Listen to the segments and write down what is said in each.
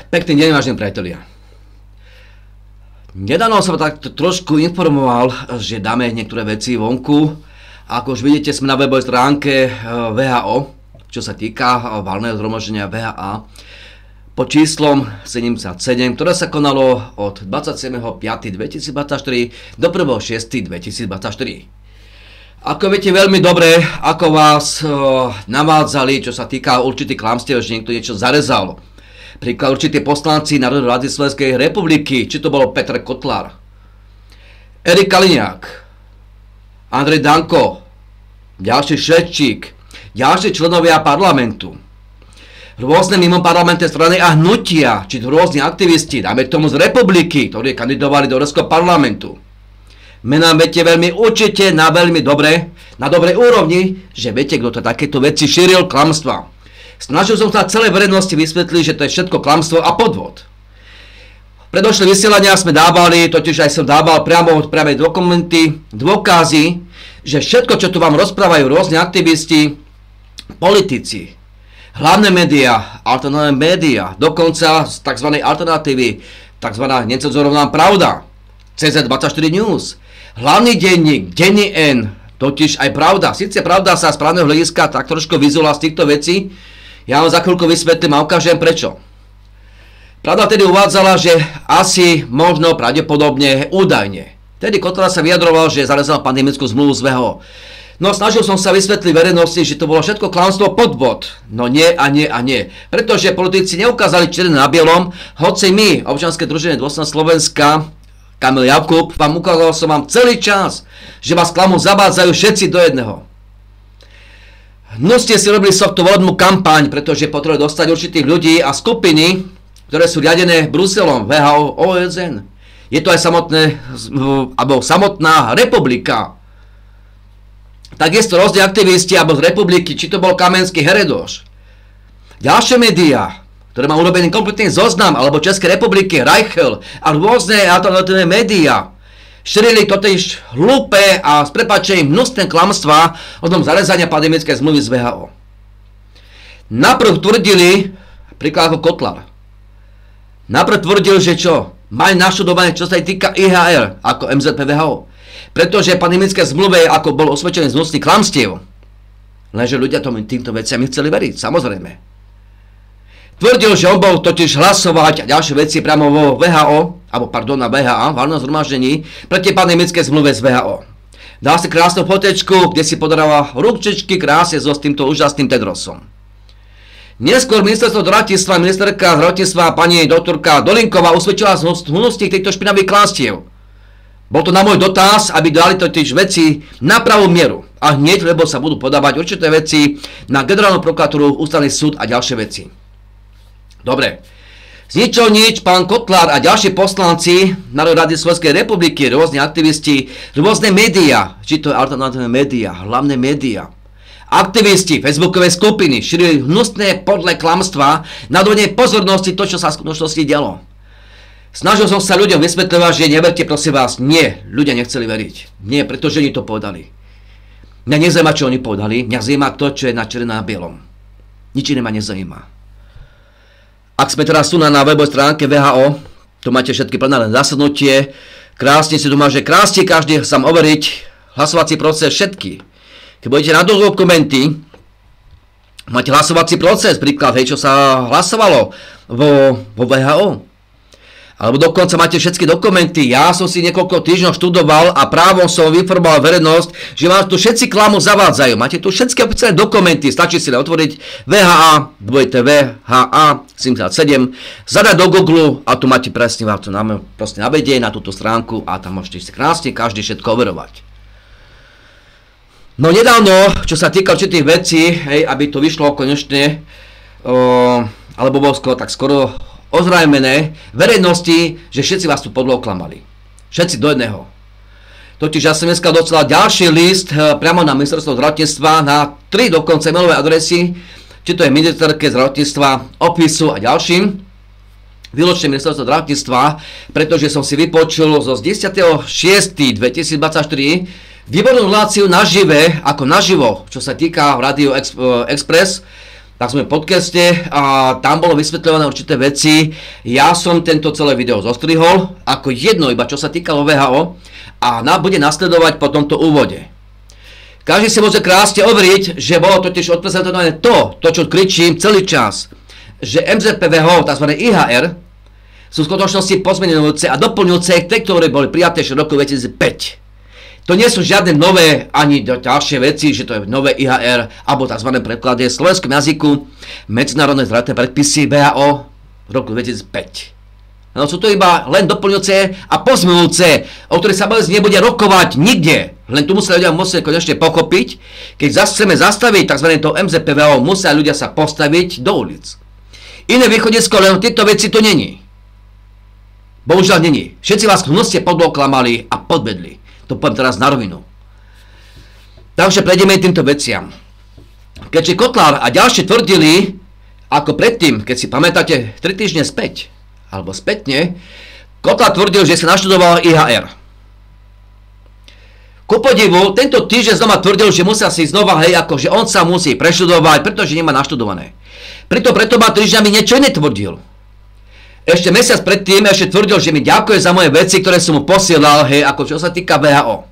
Pekný deň, vážení priatelia. Nedávno som tak trošku informoval, že dáme niektoré veci vonku. Ako už vidíte, sme na webovej stránke VHO, čo sa týka valného zhromaždenia VHA, pod číslom 77, ktoré sa konalo od 27.5.2024 do 1.6.2024. Ako viete veľmi dobre, ako vás navádzali, čo sa týka určitých klamstiev, že niekto niečo zarezal. Príklad určití poslanci Národnej rady Slovenskej republiky, či to bol Petr Kotlár, Erik Kaliňák, Andrej Danko, ďalší Ševčík, ďalší členovia parlamentu, rôzne mimoparlamentné strany a hnutia, či to rôzni aktivisti, dáme k tomu z republiky, ktorí kandidovali do Európskeho parlamentu. Mená viete veľmi určite na veľmi dobre, na dobrej úrovni, že viete, kto to takéto veci šíril, klamstva. Snažil som sa celej verejnosti vysvetliť, že to je všetko klamstvo a podvod. Predošlé vysielania sme dávali, totiž aj som dával priamo dokumenty, dôkazy, že všetko, čo tu vám rozprávajú rôzne aktivisti, politici, hlavné médiá, alternatívne médiá, dokonca z tzv. Alternatívy, tzv. Necenzurovaná pravda, CZ24 News, hlavný denník, denní N, totiž aj pravda. Sice pravda sa z právneho hľadiska tak trošku vyzula z týchto vecí, ja vám za chvíľku vysvetlím a ukážem prečo. Pravda tedy uvádzala, že asi, možno, pravdepodobne, údajne. Tedy Kotlár sa vyjadroval, že zarezal pandemickú zmluvu z VHO. No snažil som sa vysvetliť verejnosti, že to bolo všetko klamstvo, podvod. No nie a nie a nie. Pretože politici neukázali černé na bielom, hoci my, Občianske združenie Dôstojnosť Slovenska, Kamil Jakub, vám ukázal som vám celý čas, že vás klamu zavádzajú všetci do jedného. Ste si robili volebnú kampaň, pretože potrebujú dostať určitých ľudí a skupiny, ktoré sú riadené Bruselom, VHO, OSN. Je to aj samotná republika. Takisto rôzne aktivisti alebo z republiky, či to bol Kamenský, Heredoš. Ďalšie médiá, ktoré má urobený kompletný zoznam, alebo Českej republiky, Reichel a rôzne alternatívne médiá, šírili totiž hlúpe a s prepáčením hnusné klamstvá o tom zarezania pandemickej zmluvy z VHO. Naprv tvrdili, príklad ako Kotlár, naprv tvrdil, že čo? Majú naštudované, čo sa týka IHR, ako MZP VHO. Pretože pandemické zmluve, ako bol osvedčený z hnusných klamstiev, lenže ľudia týmto veciam chceli veriť, samozrejme. Tvrdil, že on bol totiž hlasovať a ďalšie veci priamo vo VHO, na VHA, valnom zhromaždení, proti pandemické zmluve z VHO. Dal si krásnu fotečku, kde si podaroval ručičky krásne so s týmto úžasným Tedrosom. Neskôr ministerstvo zdravotníctva, ministerka zdravotníctva pani doktorka Dolinková usvedčila z hnusných týchto špinavých klamstiev. Bol to na môj dotaz, aby dali totiž veci na pravú mieru. A hneď, lebo sa budú podávať určité veci na generálnu prokuratúru, ústavný súd a ďalšie veci. Dobre. Z ničoho nič, pán Kotlár a ďalší poslanci Národnej rady Slovenskej republiky, rôzne aktivisti, rôzne médiá, či to je alternatívne médiá, hlavné médiá, aktivisti, facebookové skupiny, šírili hnusné podlé klamstvá, nadhodenie pozornosti to, čo sa v skutočnosti dialo. Snažil som sa ľuďom vysvetľovať, že neverte, prosím vás. Nie, ľudia nechceli veriť. Nie, pretože oni to povedali. Mňa nezajíma, čo oni povedali, mňa zajíma to, čo je na černé na bielom. Nič iné ma nezajíma. Ak sme teraz tu na webovej stránke VHO, tu máte všetky plenárne zasadnutie, krásne si tu máte krásne každý sám overiť, hlasovací proces všetky. Keď budete na dokumenty, máte hlasovací proces, príklad, hej, čo sa hlasovalo vo VHO. Alebo dokonca máte všetky dokumenty. Ja som si niekoľko týždňov študoval a právom som informoval verejnosť, že vám tu všetci klamu zavádzajú. Máte tu všetky oficiálne dokumenty. Stačí si len otvoriť VHA, VHA 77, zadať do Google a tu máte presne vám to proste navedie na túto stránku a tam môžete si krásne každý všetko overovať. No nedávno, čo sa týka určitých vecí, hej, aby to vyšlo konečne, alebo bolo skoro ozrejmené verejnosti, že všetci vás tu podľa oklamali. Všetci do jedného. Totiž ja som dneska docela ďalší list priamo na ministerstvo zdravotníctva na 3 dokonca mailové adresy, či to je ministerke zdravotníctva, opisu a ďalším. Výločne ministerstvo zdravotníctva, pretože som si vypočul zo 10.6.2024 výbornú reláciu nažive, ako naživo, čo sa týka Radio Express, tak sme v podcaste a tam bolo vysvetľované určité veci. Ja som tento celé video zostrihol ako jedno, iba čo sa týkalo VHO a bude nasledovať po tomto úvode. Každý si môže krásne overiť, že bolo totiž odprezentované to, čo kričím celý čas, že MZP-VHO, tzv. IHR, sú v skutočnosti pozmenujúce a doplňujúce tie, ktoré boli prijaté v roku 2005. To nie sú žiadne nové ani ďalšie veci, že to je nové IHR alebo tzv. Preklady v slovenskom jazyku medzinárodné zdravotné predpisy VHO v roku 2005. No sú to iba len doplňujúce a pozmenujúce, o ktorých sa nebude rokovať nikde. Len tu musia ľudia konečne pochopiť, keď chceme zastaviť tzv. To MZP-VHO, musia ľudia sa postaviť do ulic. Iné východisko, len tieto veci tu není. Bohužiaľ není. Všetci vás hnuste podoklamali a podvedli. To poviem teraz na rovinu. Takže prejdeme týmto veciam. Keďže Kotlár a ďalší tvrdili, ako predtým, keď si pamätáte 3 týždne späť, alebo spätne, Kotlár tvrdil, že si naštudoval IHR. Ku podivu, tento týždeň znova tvrdil, že musia si znova, že on sa musí preštudovať, pretože nemá naštudované. Preto ma týždňami niečo iné tvrdil. Ešte mesiac predtým tvrdil, že mi ďakuje za moje veci, ktoré som mu posielal, ako čo sa týka VHO.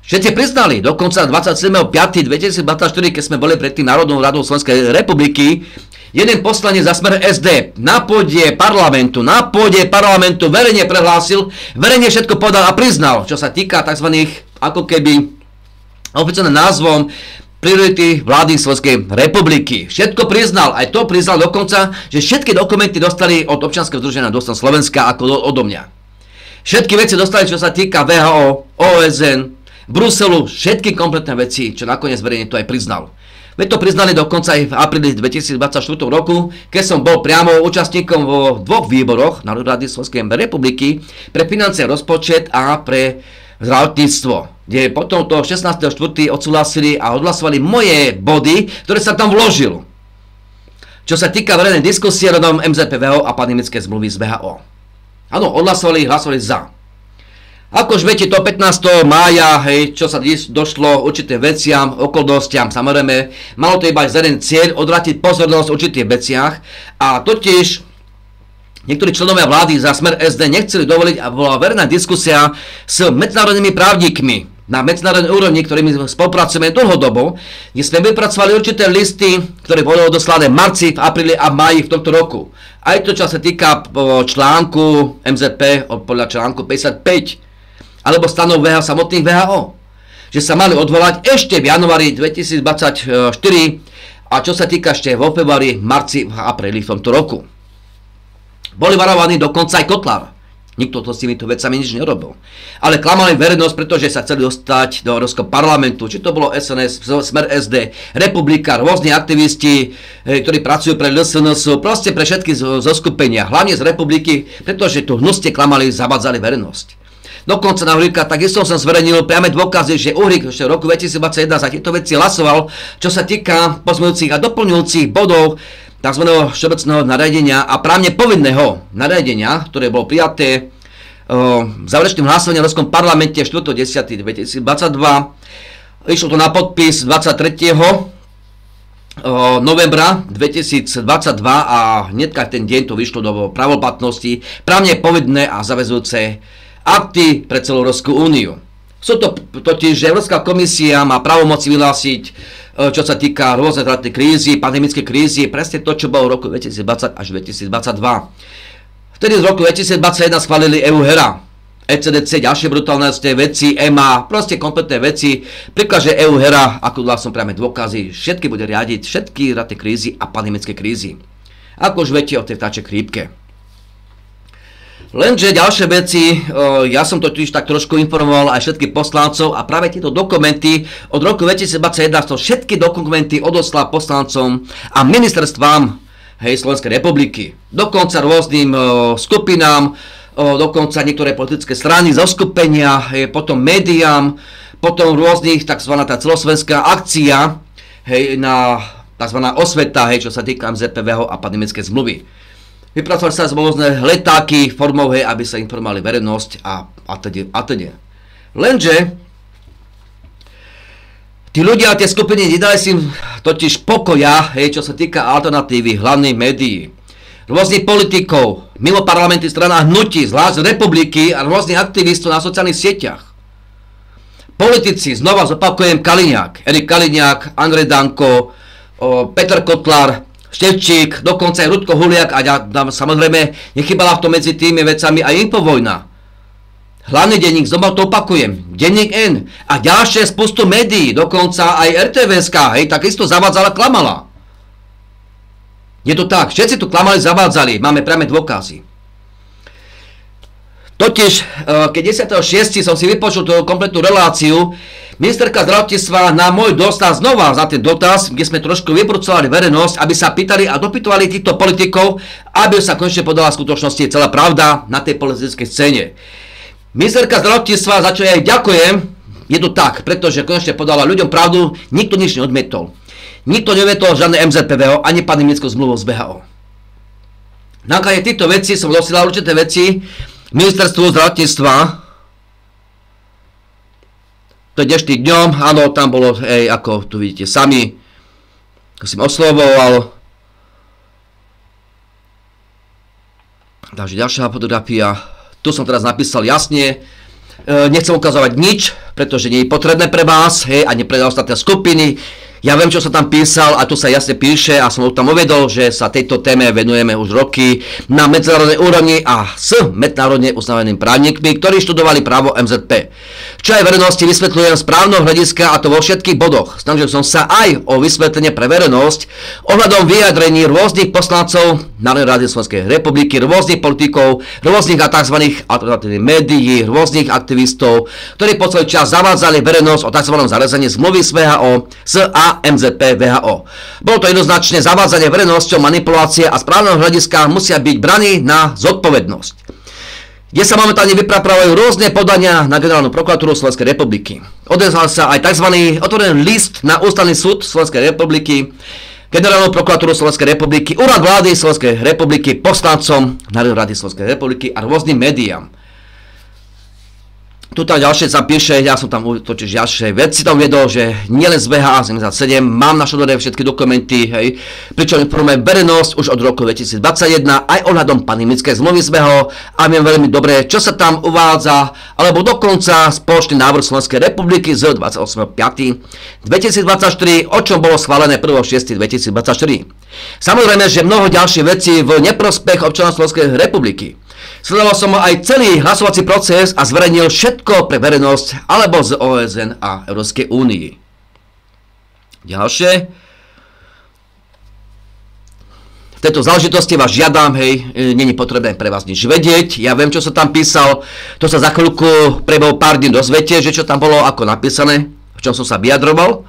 Všetci priznali, dokonca 27.5.2024, keď sme boli pred tým Národnou radou Slovenskej republiky, jeden poslanec za Smer SD na pôde parlamentu verejne prehlásil, verejne všetko povedal a priznal, čo sa týka tzv. Ako keby oficiálnym názvom priority vlády Slovenskej republiky. Všetko priznal, aj to priznal dokonca, že všetky dokumenty dostali od občianskeho združenia Dostan Slovenska ako odo mňa. Všetky veci dostali, čo sa týka VHO, OSN, Bruselu, všetky kompletné veci, čo nakoniec verejne to aj priznal. Veď to priznali dokonca aj v apríli 2024 roku, keď som bol priamo účastníkom vo 2 výboroch Národnej rady Slovenskej republiky pre financie, rozpočet a pre zdravotníctvo, kde potom to 16.4. odsúhlasili a odhlasovali moje body, ktoré sa tam vložil. Čo sa týka verejnej diskusie rodom MZP-VHO a pandemické zmluvy z VHO. Áno, hlasovali za. Ako už viete, to 15. mája, čo sa došlo určitým veciam, okolnostiam, samozrejme, malo to iba jeden cieľ, odvrátiť pozornosť v určitých veciach a totiž niektorí členovia vlády za Smer SD nechceli dovoliť a bola verejná diskusia s medzinárodnými právnikmi na medzinárodnej úrovni, ktorými spolupracujeme dlhodobo, kde sme vypracovali určité listy, ktoré boli odoslané v marci, v apríli a máji v tomto roku. Aj to, čo sa týka článku MZP, podľa článku 55, alebo stanov samotných VHO, že sa mali odvolať ešte v januári 2024 a čo sa týka ešte vo februári, marci a apríli v tomto roku. Boli varovaní dokonca aj Kotlár. Nikto to s týmito vecami nič nerobil. Ale klamali verejnosť, pretože sa chceli dostať do Európskeho parlamentu. Či to bolo SNS, Smer SD, Republika, rôzni aktivisti, ktorí pracujú pre LSNS, proste pre všetky zoskupenia, hlavne z Republiky, pretože tu hnusne klamali, zavadzali verejnosť. Dokonca na Uhlíka takisto som zverejnil priame dôkazy, že Uhlík ešte v roku 2021 za tieto veci hlasoval, čo sa týka pozmeňujúcich a doplňujúcich bodov tzv. Všeobecného nariadenia a právne povinného nariadenia, ktoré bolo prijaté v záverečnom hlasovaní v Európskom parlamente 4.10.2022. Išlo to na podpis 23. novembra 2022 a hneďka ten deň to vyšlo do pravoplatnosti, právne povinné a zaväzujúce akty pre celú Európsku úniu. Sú to totiž, že Európska komisia má právomoci vyhlásiť, čo sa týka rôznej zdravotnej krízy, pandemické krízy, presne to, čo bolo v roku 2020 až 2022. Vtedy z roku 2021 schválili EUHERA, ECDC, ďalšie brutálne veci, EMA, proste kompletné veci. Príklad, že EUHERA, ako dal som priame dôkazy, všetky bude riadiť, všetky zdravotné krízy a pandemické krízy. Ako už viete o tej vtáčej chrípke. Lenže ďalšie veci, ja som totiž tak trošku informoval aj všetkých poslancov a práve tieto dokumenty od roku 2021 som všetky dokumenty odoslal poslancom a ministerstvám Slovenskej republiky. Dokonca rôznym skupinám, dokonca niektoré politické strany, zoskupenia, potom médiám, potom rôznych tzv. Celoslovenská akcia, na tzv. Osveta, čo sa týka MZP-VHO a pandemické zmluvy. Vypracovali sa rôzne letáky formou, aby sa informovali verejnosť a teda. Lenže Tí ľudia a tie skupiny nedali si totiž pokoja, čo sa týka alternatívy, hlavných médií. Rôznych politikov, mimo parlamentných strán a hnutí, zvlášť republiky a rôznych aktivistov na sociálnych sieťach. Politici, znova zopakujem, Kaliňák, Erik Kaliňák, Andrej Danko, Peter Kotlár, Števčík, dokonca aj Rudko Huliak a samozrejme nechybala v tom medzi tými vecami aj Infovojna. Hlavný denník, znova to opakujem, denník N a ďalšie spustu médií, dokonca aj RTVSK, takisto zavádzala, klamala. Je to tak, všetci tu klamali, zavádzali, máme priame dôkazy. Totiž, keď 10.6. som si vypočul tú kompletnú reláciu, ministerka zdravotníctva na môj dotaz, znova za ten dotaz, kde sme trošku vybrúcovali verejnosť, aby sa pýtali a dopytovali týchto politikov, aby sa konečne podala v skutočnosti celá pravda na tej politickej scéne. Ministerka zdravotníctva, za čo ja jej ďakujem, je to tak, pretože konečne podala ľuďom pravdu, nikto nič neodmietol. Nikto neodmietol žiadne MZPVO, ani pandemickú zmluvu z VHO. Na základe týchto vecí som dosielal určité veci ministerstvu zdravotníctva. To je dnešným dňom, áno, tam bolo, ako tu vidíte sami, ako som oslovoval. Takže ďalšia fotografia. Tu som teraz napísal jasne, nechcem ukazovať nič, pretože nie je potrebné pre vás, ani pre ostatné skupiny. Ja viem, čo som tam písal a tu sa jasne píše a som tam uvedol, že sa tejto téme venujeme už roky na medzinárodnej úrovni a s medzinárodne uznávanými právnikmi, ktorí študovali právo MZP. Čo aj verejnosti vysvetľujem z právneho hľadiska a to vo všetkých bodoch. Snažil som sa aj o vysvetlenie pre verejnosť ohľadom vyjadrení rôznych poslancov Národnej rady Slovenskej republiky, rôznych politikov, rôznych a tzv. Alternatívnych médií, rôznych aktivistov, ktorí po svoj čas zavádzali verejnosť o tzv. Zarezení zmluvy s VHO, s MZP VHO. Bolo to jednoznačne zavádzanie verejnosťou, manipulácie a správneho hľadiska musia byť braní na zodpovednosť. Kde sa momentálne vypravujú rôzne podania na Generálnu prokuratúru Slovenskej republiky. Odezval sa aj tzv. Otvorený list na Ústavný súd Slovenskej republiky, Generálnu prokuratúru Slovenskej republiky, Úrad vlády Slovenskej republiky, poslancom Národnej rady Slovenskej republiky a rôznym médiám. Tu tam ďalšie sa píše, ja som tam totiž ďalšie veci tam uvedol, že nielen z VHA 77, mám našodore všetky dokumenty, pričom informujem verejnosť už od roku 2021 aj ohľadom pandemickej zmluvy z VHO a viem veľmi dobre, čo sa tam uvádza, alebo dokonca spoločný návrh Slovenskej republiky z 28.5.2024, o čom bolo schválené 1.6.2024. Samozrejme, že mnoho ďalších vecí v neprospech občanov Slovenskej republiky. Sledoval som aj celý hlasovací proces a zverejnil všetko pre verejnosť alebo z OSN a Európskej únii. Ďalšie. V tejto záležitosti vás žiadam, není potrebné pre vás nič vedieť. Ja viem, čo som tam písal. To sa za chvíľku prebehol pár dní dozviete, že čo tam bolo ako napísané, v čom som sa vyjadroval.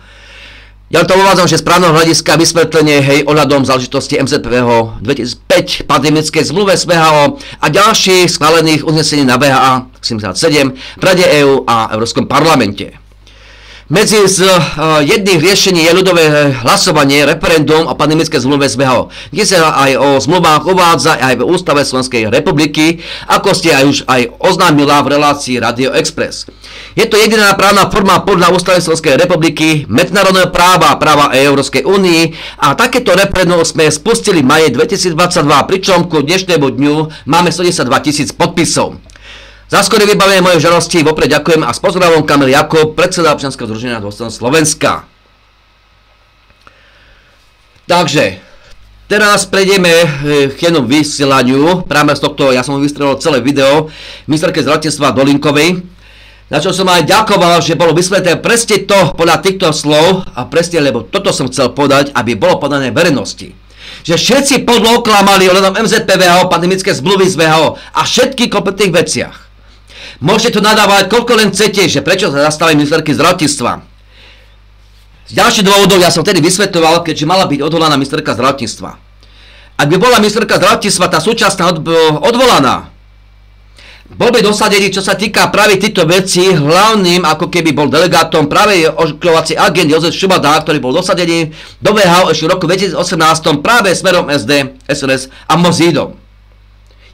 Ja to uvádzam, že správneho hľadiska vysvetlenie ohľadom záležitosti MZPVO 2005, pandemickej zmluve s VHO a ďalších schválených uznesení na VHA 77 v Rade EÚ a Európskom parlamente. Medzi jedných riešení je ľudové hlasovanie, referendum o pandemickej zmluve s VHO, kde sa aj o zmluvách uvádza aj v Ústave Slovenskej republiky, ako ste už aj oznámila v relácii Radio Express. Je to jediná právna forma podľa Ústavy Slovenskej republiky, medzinárodného práva a práva Európskej únii a takéto referendum sme spustili v maji 2022, pričom ku dnešnému dňu máme 110 000 podpisov. Za skoré vybavenie mojej žalosti vopred ďakujem a s pozdravom Kamil Jakob, predseda občianskeho združenia Dôstojnosť Slovenska. Takže, teraz prejdeme k jednom vysielaniu, práve z tohto, ja som vystrelil celé video ministerke zdravotníctva Dolinkovej, na čo som aj ďakoval, že bolo vysvetlené presne to podľa týchto slov a presne, lebo toto som chcel podať, aby bolo podané verejnosti. Že všetci podlo oklamali ohľadom MZP VHO, pandemické zmluvy z VHO a všetkých kompletných veciach. Môžete to nadávať, koľko len chcete, že prečo sa zastali ministerky zdravotníctva. Z ďalších dôvodov ja som tedy vysvetľoval, keďže mala byť odvolaná ministerka zdravotníctva. Ak by bola ministerka zdravotníctva tá súčasná odvolaná, bol by dosadený, čo sa týka práve týchto vecí, hlavným ako keby bol delegátom práve očkovacej agent Jozef Šubada, ktorý bol dosadený do VHO ešte v roku 2018 práve smerom SD, SNS a Mozídom.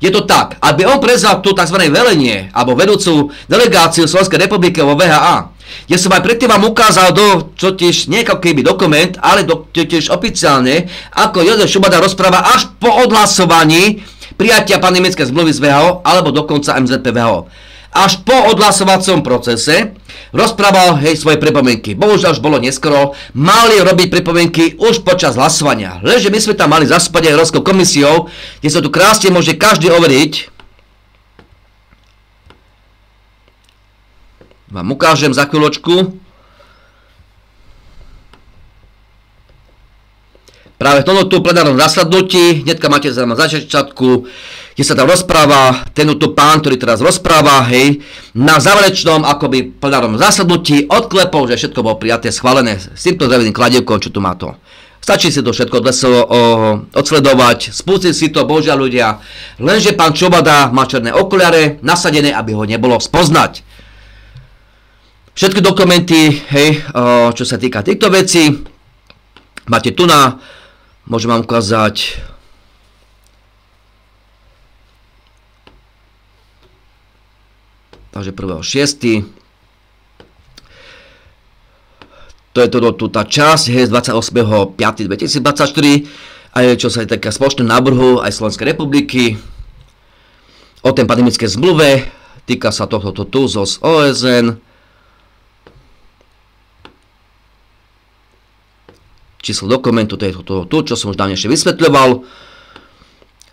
Je to tak, aby on prevzal tu tzv. Velenie alebo vedúcu delegáciu Slovenskej republiky vo VHA, Ja som aj predtým vám ukázal totiž nie ako keby dokument, ale totiž oficiálne, ako Jozef Šubada rozpráva až po odhlasovaní prijatia pandemickej zmluvy z WHO, alebo dokonca MZP WHO. Až po odhlasovacom procese rozprával svoje pripomienky. Bohužiaľ už bolo neskoro, mali robiť pripomienky už počas hlasovania. Lenže my sme tam mali zaspať aj Európskou komisiou, kde sa tu krásne môže každý overiť. Vám ukážem za chvíľočku. Práve v tomto plenárnom zasadnutí, hneďka máte za začiatku, kde sa tam rozpráva, tento pán, ktorý teraz rozpráva, na záverečnom akoby plenárnom zasadnutí odklepol, že všetko bolo prijaté, schválené s týmto zavedeným kladievkom, čo tu má to. Stačí si to všetko odsledovať, spustiť si to, božia ľudia, lenže pán Šubada má černé okuliare nasadené, aby ho nebolo spoznať. Všetky dokumenty, čo sa týka týchto vecí, máte tu na, môžem vám ukázať, takže 1.6. To je tu tá časť, 28.5.2024, aj čo sa týka spoločného návrhu aj Slovenskej republiky o tej pandemickej zmluve, týka sa tohto tu z OSN. Číslo dokumentu, to je tu, čo som už dávnejšie vysvetľoval.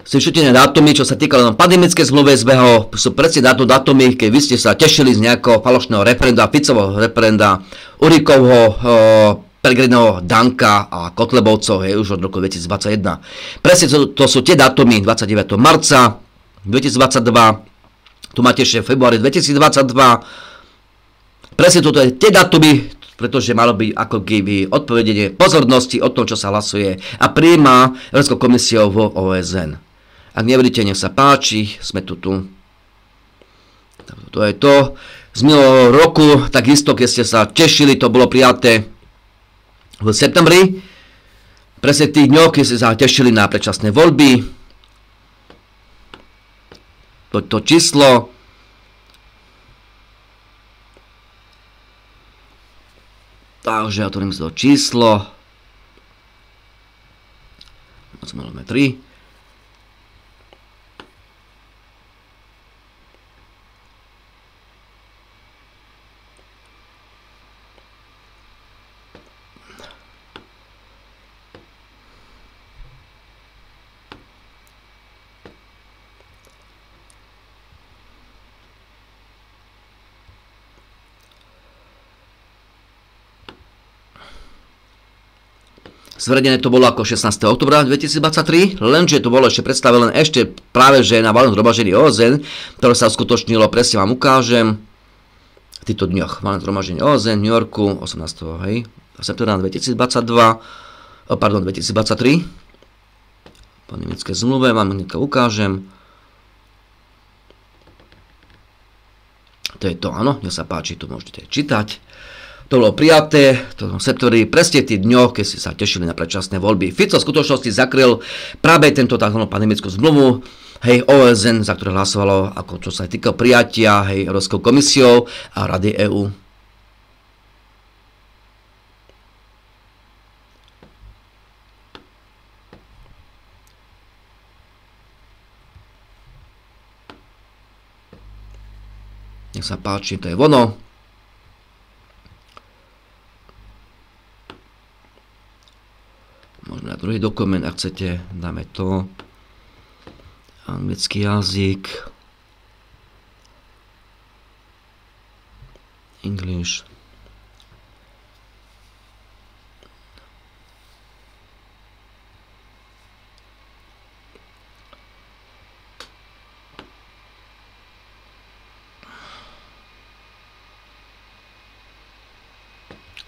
Si všutené dátumy, čo sa týkalo pandemické zmluve z WHO, sú presne dátumy, keď vy ste sa tešili z nejakého falošného referenda, Ficovho referenda, Urikovho, Pellegriniho, Danka a Kotlebovcov, už od roku 2021. Presne to sú tie dátumy 29. marca 2022, tu máte ešte februári 2022, presne toto je tie dátumy, pretože malo byť ako keby odpovedenie pozornosti o tom, čo sa hlasuje a prijíma Európskou komisiou vo OSN. Ak neveríte, nech sa páči, sme tu. To je to. Z minulého roku, takisto, keď ste sa tešili, to bolo prijaté v septembri. Presne v tých dňoch, keď ste sa tešili na predčasné voľby. To číslo. Takže otvorím si to číslo. Máme 3. Zverejnené to bolo ako 16. oktobra 2023, lenže to bolo ešte predstavené ešte práve že na valnom zhromaždení OSN, ktoré sa uskutočnilo, presne vám ukážem, v týchto dňoch. Valné zhromaždenie OSN v New Yorku 18. septembra 2023. Pandemické zmluve vám hneď ukážem. To je to, áno, nech sa páči, tu môžete čítať. To bolo prijaté v septembri, presne v tých dňoch, keď ste sa tešili na predčasné voľby. Fico v skutočnosti zakryl práve tento tzv. Pandemickú zmluvu, OSN, za ktoré hlasovalo, ako čo sa týka prijatia, Európskou komisiou a Rady EÚ. Nech sa páči, to je ono. Môžeme na druhý dokument, ak chcete, dáme to. Anglický jazyk. English.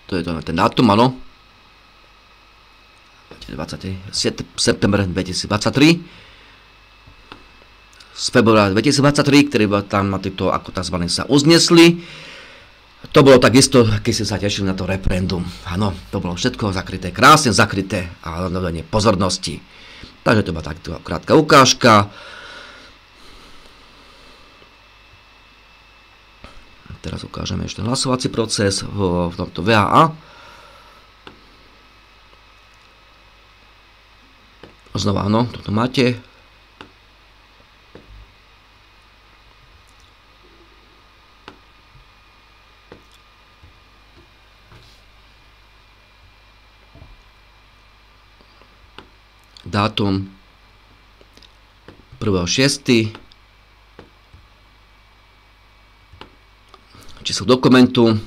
To je to na ten dátum, áno. 20. september 2023 z februára 2023, ktorí tam na týchto ako tzv. Sa uznesli. To bolo takisto, keď ste sa tešili na to referendum. Áno, to bolo všetko zakryté, krásne zakryté a hľadanie pozornosti. Takže to bola takto krátka ukážka. Teraz ukážeme ešte hlasovací proces v tomto VHA. Znova áno, toto máte. Dátum 1.6. Číslo dokumentu.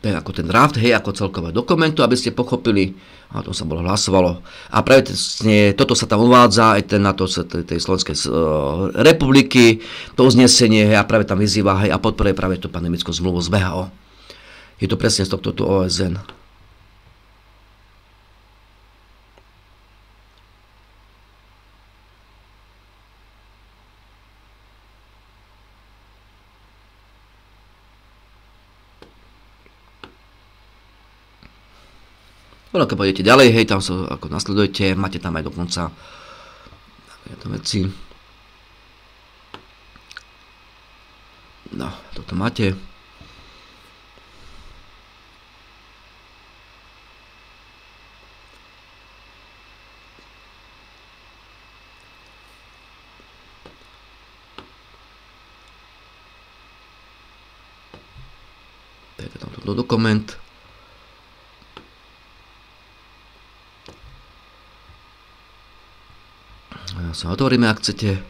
Ako ten draft, hej, ako celkové dokumentu, aby ste pochopili, a to sa bolo hlasovalo. A práve toto sa tam uvádza, aj ten na to tej Slovenskej republiky, to uznesenie, hej, a práve tam vyzýva, hej, a podporuje práve tú pandemickú zmluvu z VHO. Je to presne z tohto OSN. Ono, keď pôjdete ďalej, hej, tam sa ako nasledujete, máte tam aj dokonca takéto veci. No, toto máte. Dajte tam tento dokument. Ja sa otvoríme, ak chcete.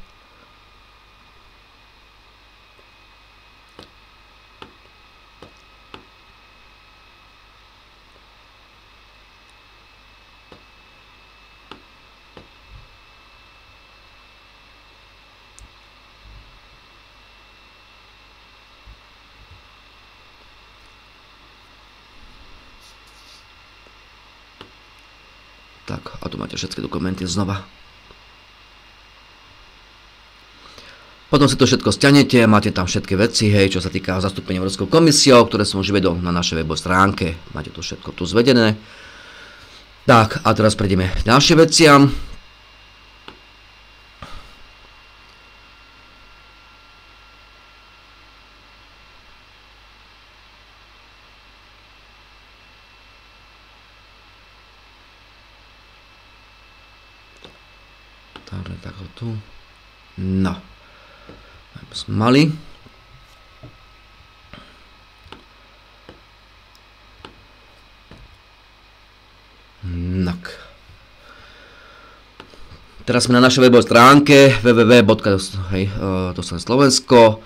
Tak, a tu máte všetky dokumenty znova. Potom si to všetko stiahnete, máte tam všetky veci, hej, čo sa týka zastúpenia Európskou komisiou, ktoré som už vedol na našej webovej stránke. Máte to všetko tu zvedené. Tak, a teraz prejdeme k ďalším veciam. Tak tu. No. Sme mali. Teraz sme na našej webovej stránke www.dostanslovensko.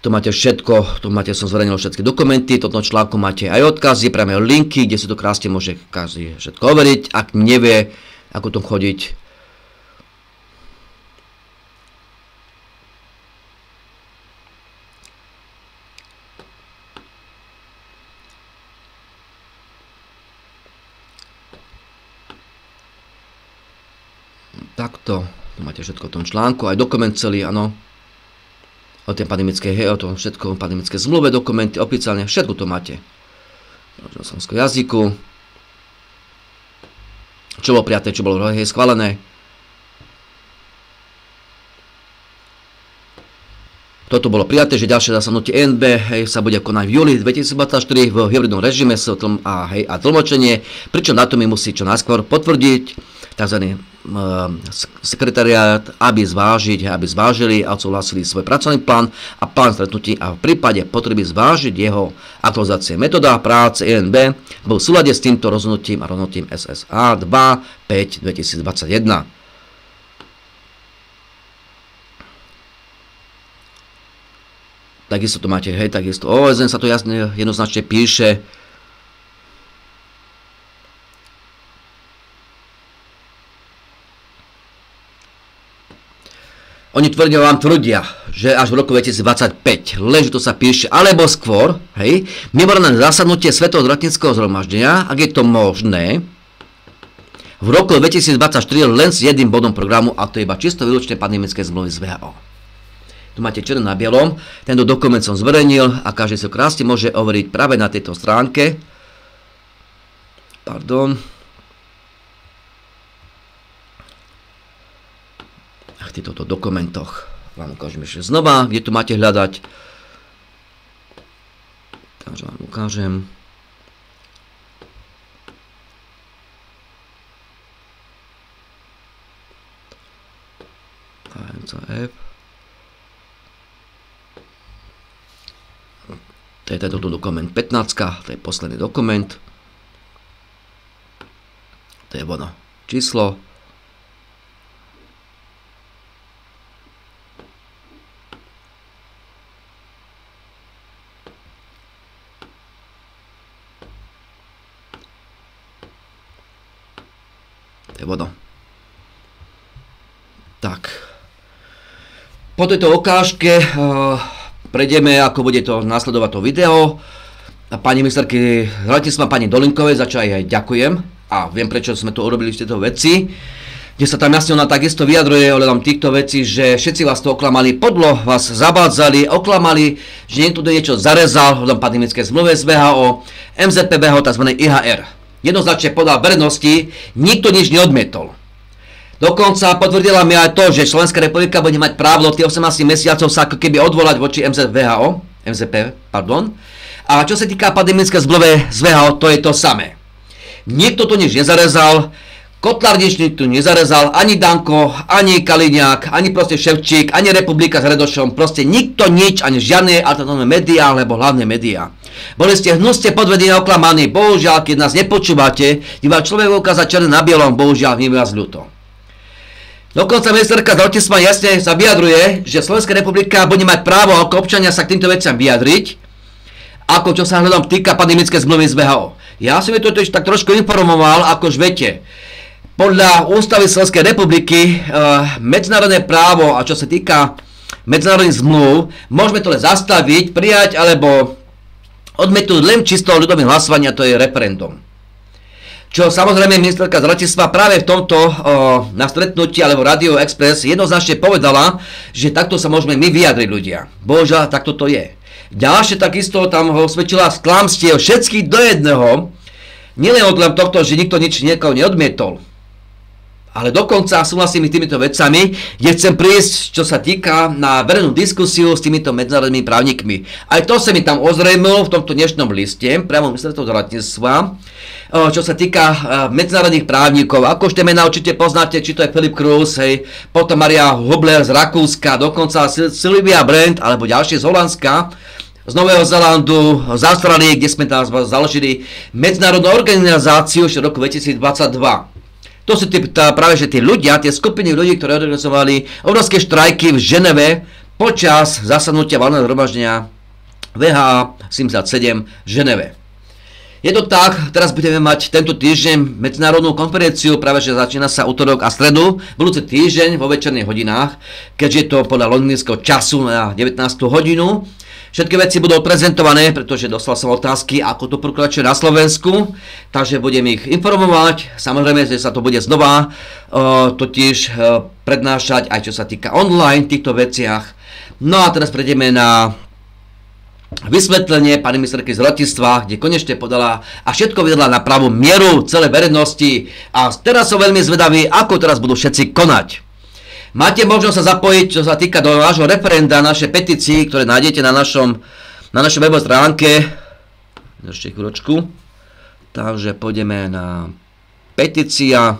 Tu máte všetko, tu máte, som zverejnil všetky dokumenty, toto článku máte aj odkazy, priame linky, kde si to krásne môže každý všetko overiť, ak nevie, ako tom chodiť. Takto, tu máte všetko v tom článku, aj dokument celý, áno. O tej pandemickej, o tom všetko, pandemické zmluve, dokumenty, oficiálne, všetko to máte. V slovenskom jazyku. Čo bolo prijaté, čo bolo schválené. Toto bolo prijaté, že ďalšie zasadnutie ENB sa bude konať v júli 2024 v hybridnom režime a tlmočenie, pričom dátumy musí čo najskôr potvrdiť tzv. Sekretariát, aby zvážili a odsúhlasili svoj pracovný plán a plán stretnutí a v prípade potreby zvážiť jeho aktualizácie. Metóda práce ENB bol v súlade s týmto rozhodnutím a rozhodnutím SSA 2.5.2021. Takisto to máte, hej, takisto OSN sa to jasne jednoznačne píše. Oni vám tvrdia, že až v roku 2025, lenže to sa píše, alebo skôr, hej, mimoriadne zasadnutie Svetového zdravotníckeho zhromaždenia, ak je to možné, v roku 2024 len s jedným bodom programu, a to je iba čisto výlučne pandemické zmluvy z VHO. Tu máte černé na bielom, tento dokument som zverejnil a každý si ho krásne môže overiť práve na tejto stránke. Pardon. v týchto dokumentoch. Vám ukážem ešte znova, kde tu máte hľadať. Takže vám ukážem. AMCF. To je tento dokument 15, to je posledný dokument. To je ono číslo. To je ono. Tak. Po tejto ukážke prejdeme, ako bude to nasledovať to video. Pani ministerky zdravotníctva, pani Dolinkovej, za čo aj ďakujem. A viem, prečo sme to urobili v tejto veci. Kde sa tam jasne ona takisto vyjadruje ohľadom týchto vecí, že všetci vás to oklamali, podlo vás zabádzali, oklamali, že niekto niečo zarezal ohľadom pandemickej zmluvy z VHO, MZPVHO, tzv. IHR. Jednoznačne podal verejnosti, nikto nič neodmietol. Dokonca potvrdila mi aj to, že Slovenská republika bude mať právo tých 18 mesiacov sa ako keby odvolať voči MZP, pardon. A čo sa týka pandemické zmluvy z VHO, to je to samé. Nikto tu nič nezarezal, Kotlár nič tu nezarezal, ani Danko, ani Kaliňák, ani proste Ševčík, ani Republika s Hredošom, proste nikto nič, ani žiadne alternatívne médiá, alebo hlavne médiá. Boli ste hnusne podvedení a oklamaní, bohužiaľ, keď nás nepočúvate, iba človek ukázať černé na bielom, bohužiaľ, nie je vás ľúto. Dokonca ministerka zdravotníctva jasne sa vyjadruje, že Slovenská republika bude mať právo ako občania sa k týmto veciam vyjadriť, ako čo sa hľadom týka pandemické zmluvy z VHO. Ja som to tak trošku informoval, ako už viete. Podľa ústavy Slovenskej republiky medzinárodné právo a čo sa týka medzinárodných zmluv, môžeme to len zastaviť, prijať alebo odmietnúť len čisto ľudovým hlasovaním, a to je referendum. Čo samozrejme ministerka zdravotníctva práve v tomto na stretnutí alebo Radio Express jednoznačne povedala, že takto sa môžeme my vyjadriť ľudia. Bohužiaľ, takto to je. Ďalšie takisto tam ho osvedčila sklamstie všetkých do jedného, nielen od tohto, že nikto nič niekoho neodmietol, ale dokonca súhlasím s týmito vecami, kde chcem prísť, čo sa týka na verejnú diskusiu s týmito medzinárodnými právnikmi. Aj to sa mi tam ozrejmilo v tomto dnešnom liste, priamo ministerstva zdravotníctva, čo sa týka medzinárodných právnikov. Ako už tie mená určite poznáte, či to je Filip Kruse, hej, potom Maria Hubler z Rakúska, dokonca Sylvia Brand, alebo ďalšie z Holandska, z Nového Zélandu, z Austrálie, kde sme tam založili medzinárodnú organizáciu ešte v roku 2022. To sú práve že tí ľudia, tie skupiny ľudí, ktorí organizovali obrovské štrajky v Ženeve počas zasadnutia valného zhromaždenia VHA 77 v Ženeve. Je to tak, teraz budeme mať tento týždeň medzinárodnú konferenciu, práve že začína sa utorok a stredu, budúci týždeň vo večerných hodinách, keďže je to podľa londýnskeho času na 19. hodinu. Všetky veci budú prezentované, pretože dostal som otázky, ako to pokračuje na Slovensku, takže budem ich informovať. Samozrejme, že sa to bude znova totiž prednášať aj čo sa týka online v týchto veciach. No a teraz prejdeme na vysvetlenie pani ministerky zdravotníctva, kde konečne podala a všetko vydala na pravú mieru celej verejnosti. A teraz som veľmi zvedavý, ako teraz budú všetci konať. Máte možnosť sa zapojiť, čo sa týka do nášho referenda, našej petícii, ktoré nájdete na našej webovej stránke. Ešte chvíľočku. Takže pôjdeme na petícia.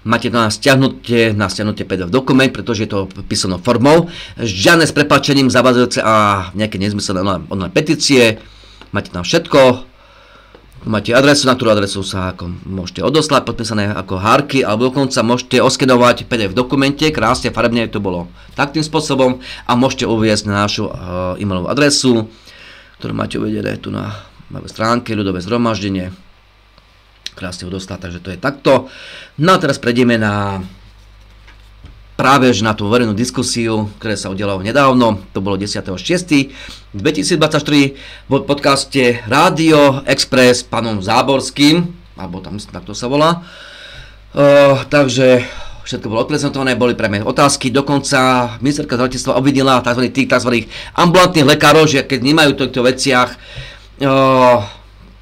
Máte na stiahnutie PDF dokument, pretože je to písanou formou. Žiadne s prepáčením zavádzajúce a nejaké nezmyselné online petície. Máte tam všetko, máte adresu, na ktorú adresu sa ako môžete odoslať, podpísané ako hárky, alebo dokonca môžete oskenovať PDF v dokumente, krásne, farebne to bolo takým spôsobom a môžete uviesť na našu e-mailovú adresu, ktorú máte uvedené tu na stránke ľudové zhromaždenie. Krásne odoslať, takže to je takto. No a teraz prejdeme na práve na tú verejnú diskusiu, ktorá sa udiala nedávno, to bolo 10.6.2023 v podcaste Radio Express s pánom Záborským, alebo tam takto sa volá. Takže všetko bolo odprezentované, boli priame otázky, dokonca ministerka zdravotníctva obvinila tých tzv. Ambulantných lekárov, že keď nemajú v týchto veciach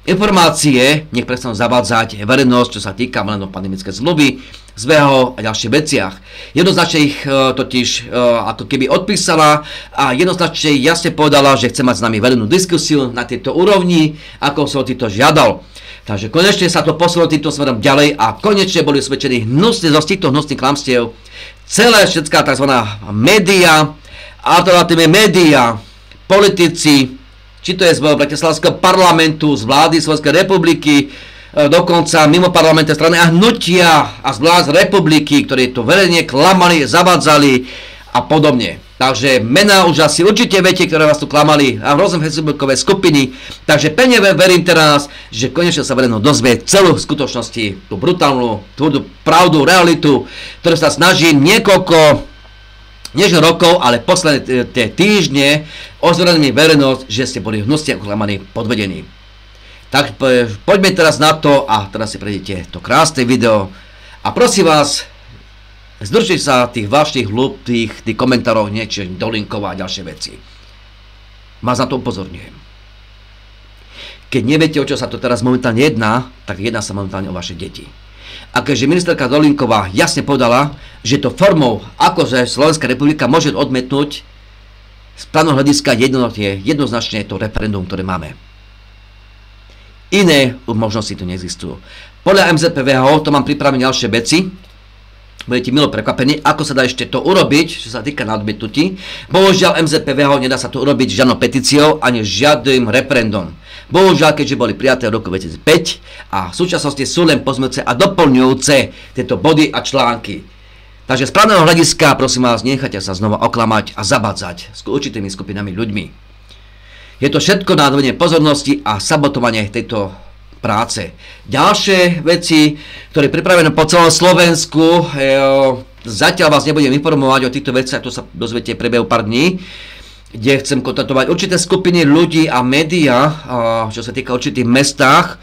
informácie, nech prestanú zavádzať verejnosť, čo sa týka len pandemické zmluvy, z VHO a ďalších veciach. Jednoznačne ich totiž ako keby odpísala a jednoznačne jasne povedala, že chce mať s nami verejnú diskusiu na tejto úrovni, ako som to žiadal. Takže konečne sa to posunulo týmto smerom ďalej a konečne boli usvedčení hnusne zo týchto hnusných klamstiev celé všetká tzv. Média, alternatívne média, politici, či to je z Bratislavského parlamentu, z vlády Slovenskej republiky, dokonca mimo parlamentné strany a hnutia a z vlád republiky, ktorí to verejne klamali, zavádzali a podobne. Takže mená už asi určite viete, ktoré vás tu klamali a v rôzne facebookové skupiny. Takže pevne verím teraz, že konečne sa verejno dozvie celú v skutočnosti, tú brutálnu, tvrdú pravdu, realitu, ktorú sa snaží niekoľko rokov, ale posledné týždne ozverený verejnosť, že ste boli hnusne oklamaní, podvedení. Tak poďme teraz na to a teraz si prejdete to krásne video a prosím vás, zdržte sa tých vašich hlúpých komentárov, niečo dolinková a ďalšie veci. Vás na to upozorňujem. Keď neviete, o čo sa to teraz momentálne jedná, tak jedná sa momentálne o vaše deti. A keďže ministerka Dolinková jasne povedala, že to formou, akože Slovenská republika môže odmetnúť z právneho hľadiska jednoznačne to referendum, ktoré máme. Iné možnosti tu neexistujú. Podľa MZPVHO to mám pripravené ďalšie veci. Budete milo prekvapení, ako sa dá ešte to urobiť, čo sa týka nadmetnutí. Bohužiaľ MZPVHO nedá sa to urobiť žiadnou petíciou ani žiadnym referendum. Bohužiaľ, keďže boli prijaté v roku 2005 a v súčasnosti sú len pozmeňujúce a doplňujúce tieto body a články. Takže z právneho hľadiska, prosím vás, nechajte sa znova oklamať a zabádzať s určitými skupinami ľuďmi. Je to všetko na odvedenie pozornosti a sabotovanie tejto práce. Ďalšie veci, ktoré pripravené po celom Slovensku, zatiaľ vás nebudem informovať o týchto veciach, to sa dozviete v priebehu pár dní, kde chcem kontaktovať určité skupiny ľudí a médiá, čo sa týka určitých mestách.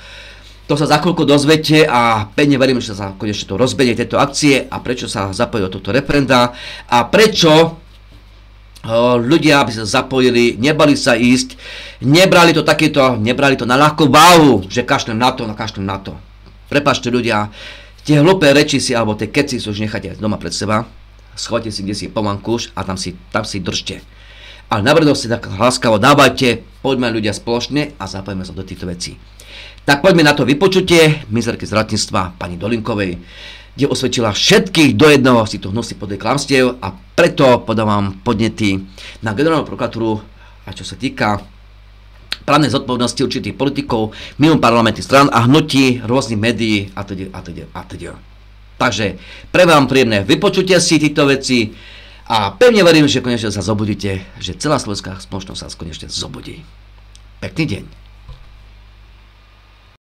To sa za chvíľku dozviete a pevne verím, že sa konečne to rozbehne tieto akcie a prečo sa zapojili do tohto referenda a prečo ľudia, aby sa zapojili, nebali sa ísť, nebrali to na ľahkú váhu, že kašlem na to. Prepáčte ľudia, tie hlúpe reči si, alebo tie keci si už nechajte doma pred seba, schovajte si kde si pomankúš a tam si držte. Ale na verejnosť si tak láskavo dávajte, poďme ľudia spoločne a zapojíme sa do týchto vecí. Tak poďme na to vypočutie ministerky zdravotníctva pani Dolinkovej, kde osvedčila všetkých do jednoho z týchto hnusných podľa klamstiev a preto podávam podnety na generálnu prokuratúru a čo sa týka právnej zodpovednosti určitých politikov mimo parlamentných strán a hnutí rôznych médií a teda. Takže pre vám príjemné vypočutie si týchto veci a pevne verím, že konečne sa zobudíte, že celá slovenská spoločnosť sa konečne zobudí. Pekný deň.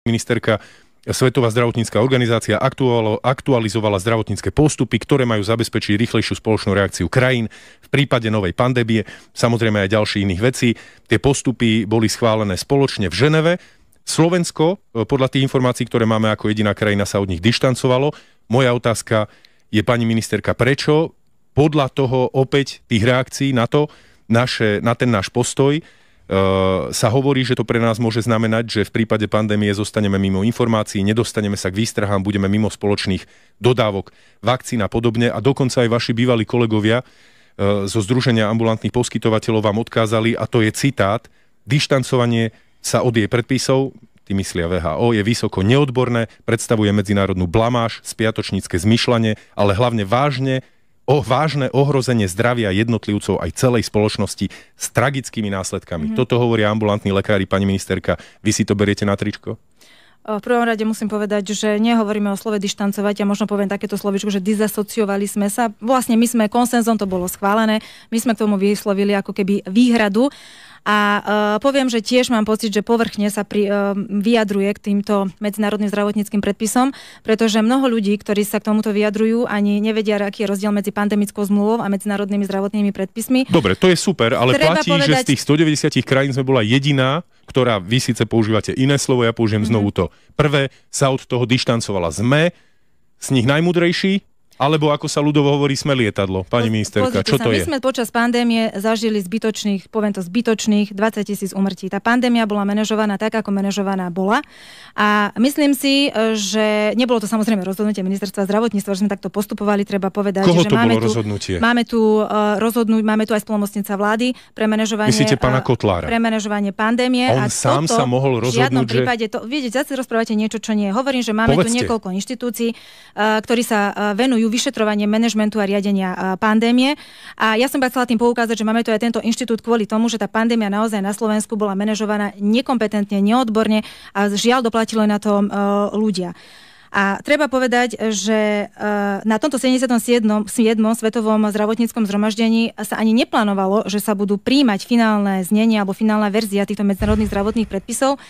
Ministerka, Svetová zdravotnícka organizácia aktualizovala zdravotnícke postupy, ktoré majú zabezpečiť rýchlejšiu spoločnú reakciu krajín v prípade novej pandémie, samozrejme aj ďalších iných vecí. Tie postupy boli schválené spoločne v Ženeve. Slovensko, podľa tých informácií, ktoré máme ako jediná krajina, sa od nich dištancovalo. Moja otázka je, pani ministerka, prečo podľa toho opäť tých reakcií na ten náš postoj sa hovorí, že to pre nás môže znamenať, že v prípade pandémie zostaneme mimo informácií, nedostaneme sa k výstrahám, budeme mimo spoločných dodávok vakcín a podobne. A dokonca aj vaši bývalí kolegovia zo Združenia ambulantných poskytovateľov vám odkázali, a to je citát: dištancovanie sa od jej predpisov, tí myslia VHO, je vysoko neodborné, predstavuje medzinárodnú blamáž, spiatočnícke zmyšľanie, ale hlavne vážne ohrozenie zdravia jednotlivcov aj celej spoločnosti s tragickými následkami. Toto hovoria ambulantní lekári, pani ministerka. Vy si to beriete na tričko? V prvom rade musím povedať, že nehovoríme o slove dištancovať, a možno poviem takéto slovičko, že dizasociovali sme sa. Vlastne my sme konsenzom, to bolo schválené, my sme k tomu vyslovili ako keby výhradu. A poviem, že tiež mám pocit, že povrchne sa vyjadruje k týmto medzinárodným zdravotníckym predpisom, pretože mnoho ľudí, ktorí sa k tomuto vyjadrujú, ani nevedia, aký je rozdiel medzi pandemickou zmluvou a medzinárodnými zdravotnými predpismi. Dobre, to je super, ale platí, že z tých 190 krajín sme bola jediná, ktorá, vy síce používate iné slovo, ja použijem znovu to prvé, sa od toho dištancovala. Sme z nich najmudrejší, Alebo ako sa ľudovo hovorí, sme lietadlo, pani ministerka. Čo to je? My sme počas pandémie zažili zbytočných 20 000 úmrtí. Tá pandémia bola manažovaná tak, ako manažovaná bola. A myslím si, že nebolo to samozrejme rozhodnutie ministerstva zdravotníctva, že sme takto postupovali, treba povedať. Koho že to bolo rozhodnutie? Máme tu aj splnomocnica vlády pre manažovanie. Myslíte pána Kotlára? Pre manažovanie pandémie. On sám sa mohol rozhodnúť, v žiadnom prípade viete, zase rozprávate niečo, čo nie. Hovorím, že máme tu niekoľko inštitúcií, ktorí sa venujú vyšetrovanie manažmentu a riadenia pandémie. A ja som chcela tým poukázať, že máme tu aj tento inštitút kvôli tomu, že tá pandémia naozaj na Slovensku bola manažovaná nekompetentne, neodborne a žiaľ doplatili na to ľudia. A treba povedať, že na tomto 77. Svetovom zdravotníckom zhromaždení sa ani neplánovalo, že sa budú príjmať finálne znenie alebo finálna verzia týchto medzinárodných zdravotných predpisov,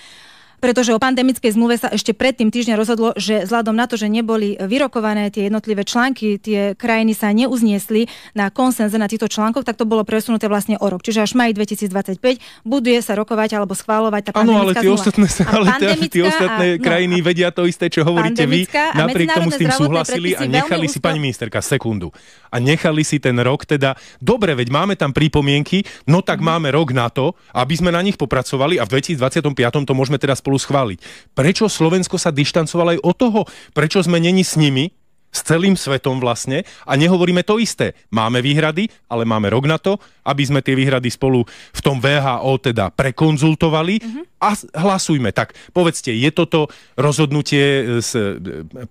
pretože o pandemickej zmluve sa ešte predtým týždeň rozhodlo, že vzhľadom na to, že neboli vyrokované tie jednotlivé články, tie krajiny sa neuzniesli na konsenze na týchto článkoch, tak to bolo presunuté vlastne o rok. Čiže až maj 2025 bude sa rokovať alebo schváľovať tá pandemická zmluva. Tie ostatné krajiny vedia to isté, čo hovoríte vy. Napriek tomu s tým súhlasili a nechali si, pani ministerka, sekundu. A nechali si ten rok, teda, dobre, veď máme tam pripomienky, no tak máme rok na to, aby sme na nich popracovali a v 2025 to môžeme teda spolu schváliť. Prečo Slovensko sa dištancovalo aj od toho? Prečo sme neni s nimi, s celým svetom vlastne, a nehovoríme to isté? Máme výhrady, ale máme rok na to, aby sme tie výhrady spolu v tom VHO teda prekonzultovali a hlasujme. Tak povedzte, je toto rozhodnutie z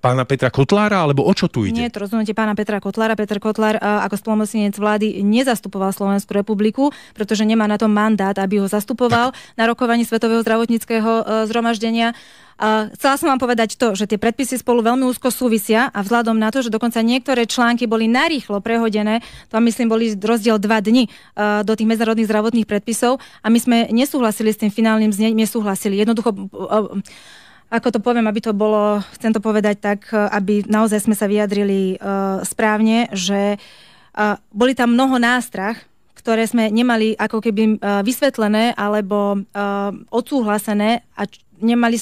pána Petra Kotlára, alebo o čo tu ide? Nie je to rozhodnutie pána Petra Kotlára. Peter Kotlár ako splnomocnenec vlády nezastupoval Slovenskú republiku, pretože nemá na to mandát, aby ho zastupoval na rokovaní Svetového zdravotníckeho zhromaždenia. Chcela som vám povedať to, že tie predpisy spolu veľmi úzko súvisia a vzhľadom na to, že dokonca niektoré články boli narýchlo prehodené, to myslím boli rozdiel 2 dni do tých medzinárodných zdravotných predpisov a my sme nesúhlasili s tým finálnym znením, nesúhlasili. Jednoducho, ako to poviem, aby to bolo, chcem to povedať tak, aby naozaj sme sa vyjadrili správne, že boli tam mnoho nástrah, ktoré sme nemali ako keby vysvetlené alebo odsúhlasené a nevedeli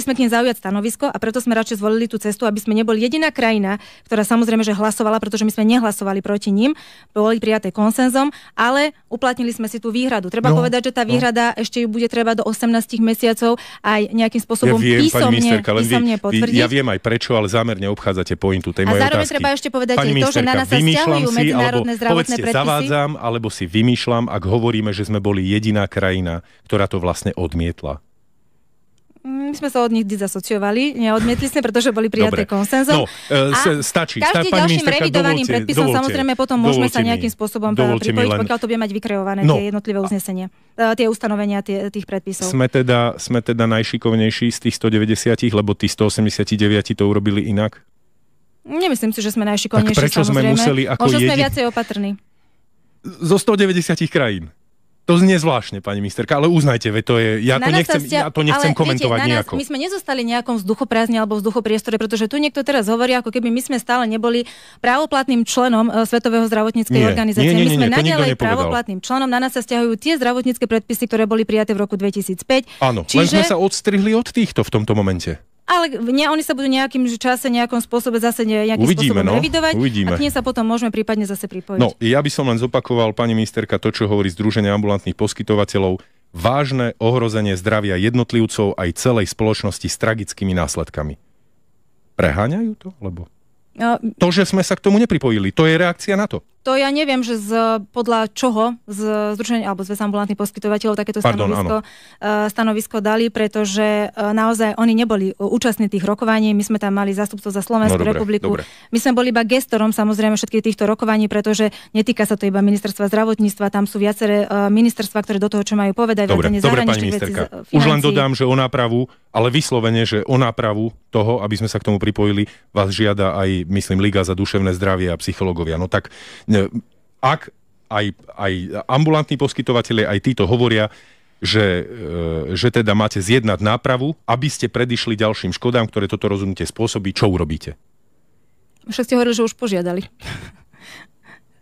sme k nim zaujať stanovisko a preto sme radšej zvolili tú cestu, aby sme neboli jediná krajina, ktorá samozrejme, že hlasovala, pretože my sme nehlasovali proti ním, boli prijaté konsenzom, ale uplatnili sme si tú výhradu. Treba povedať, že tá výhrada ešte ju bude treba do 18 mesiacov aj nejakým spôsobom písomne potvrdiť. Ja viem aj prečo, ale zámerne obchádzate pointu tej mojej otázky. A zároveň treba ešte povedať aj to, že na nás sa vzťahujú medzinárodné zdravotné predpisy. Zavádzam, alebo si vymýšľam, ak hovoríme, že sme boli jediná krajina, ktorá to vlastne odmietla. My sme sa od nich dizasociovali, neodmietli sme, pretože boli prijaté konsenzom. Stačí. Každým ďalším revidovaným predpisom samozrejme potom môžeme sa nejakým spôsobom pripojiť, pokiaľ to bude mať vykreované tie jednotlivé uznesenia, tie ustanovenia tých predpisov. Sme teda najšikovnejší z tých 190, lebo tí 189 to urobili inak? Nemyslím si, že sme najšikovnejší, tak prečo samozrejme. Sme museli ako možno sme viacej opatrní. Zo 190 krajín. To znie zvláštne, pani ministerka, ale uznajte, to je, ja to nechcem komentovať nejako. My sme nezostali nejakom vzduchoprázdne alebo vzduchopriestore, pretože tu niekto teraz hovorí, ako keby my sme stále neboli právoplatným členom Svetového zdravotníckej organizácie. My sme naďalej právoplatným členom, na nás sa vzťahujú tie zdravotnícke predpisy, ktoré boli prijaté v roku 2005. Áno, len sme sa odstrihli od týchto v tomto momente. Ale oni sa budú nejakým čase, nejakom spôsobe zase nejakým spôsobom revidovať a k nej sa potom môžeme prípadne zase pripojiť. No, ja by som len zopakoval, pani ministerka, to, čo hovorí Združenie ambulantných poskytovateľov, vážne ohrozenie zdravia jednotlivcov aj celej spoločnosti s tragickými následkami. Preháňajú to? Lebo to, že sme sa k tomu nepripojili, to je reakcia na to. To ja neviem, že podľa čoho z Združenia alebo Zväz ambulantných poskytovateľov takéto stanovisko dali, pretože naozaj oni neboli účastní tých rokovaní. My sme tam mali zástupcov za Slovenskú republiku. Dobre. My sme boli iba gestorom samozrejme všetkých týchto rokovaní, pretože netýka sa to iba ministerstva zdravotníctva, tam sú viaceré ministerstva, ktoré do toho čo majú povedať. Dobre, pani ministerka. Už len dodám, že o nápravu, ale vyslovene, že o nápravu toho, aby sme sa k tomu pripojili, vás žiada aj, myslím, Liga za duševné zdravie a psychológovia. No tak ak aj ambulantní poskytovatelia, aj títo hovoria, že teda máte zjednať nápravu, aby ste predišli ďalším škodám, ktoré toto rozhodnutie spôsobí, čo urobíte? Však ste hovorili, že už požiadali.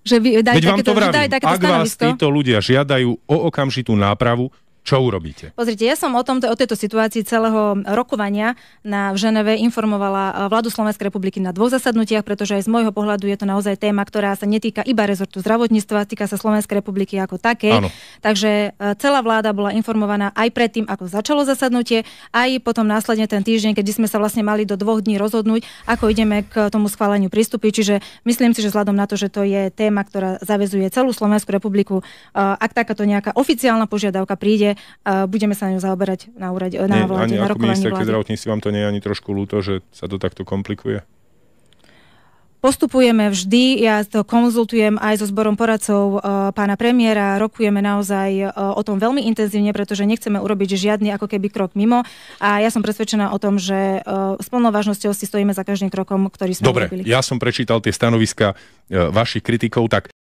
Veď vám to vravím, ak vás títo ľudia žiadajú o okamžitú nápravu, Čo urobíte? Pozrite, ja som o tejto situácii celého rokovania v Ženeve informovala vládu Slovenskej republiky na 2 zasadnutiach, pretože aj z môjho pohľadu je to naozaj téma, ktorá sa netýka iba rezortu zdravotníctva, týka sa Slovenskej republiky ako takej. Áno. Takže celá vláda bola informovaná aj predtým, ako začalo zasadnutie, aj potom následne ten týždeň, keď sme sa vlastne mali do 2 dní rozhodnúť, ako ideme k tomu schváleniu pristúpiť. Čiže myslím si, že vzhľadom na to, že to je téma, ktorá zaväzuje celú Slovenskú republiku, ak takáto nejaká oficiálna požiadavka príde, budeme sa ňou zaoberať na vláde, na rokovaní vlády. Zdravotníctví vám to nie je ani trošku ľúto, že sa to takto komplikuje? Postupujeme vždy, ja to konzultujem aj so zborom poradcov pána premiéra, rokujeme naozaj o tom veľmi intenzívne, pretože nechceme urobiť žiadny ako keby krok mimo a ja som presvedčená o tom, že s plnou vážnosťou si stojíme za každým krokom, ktorý sme urobili. Dobre, ja som prečítal tie stanoviska vašich kritikov, tak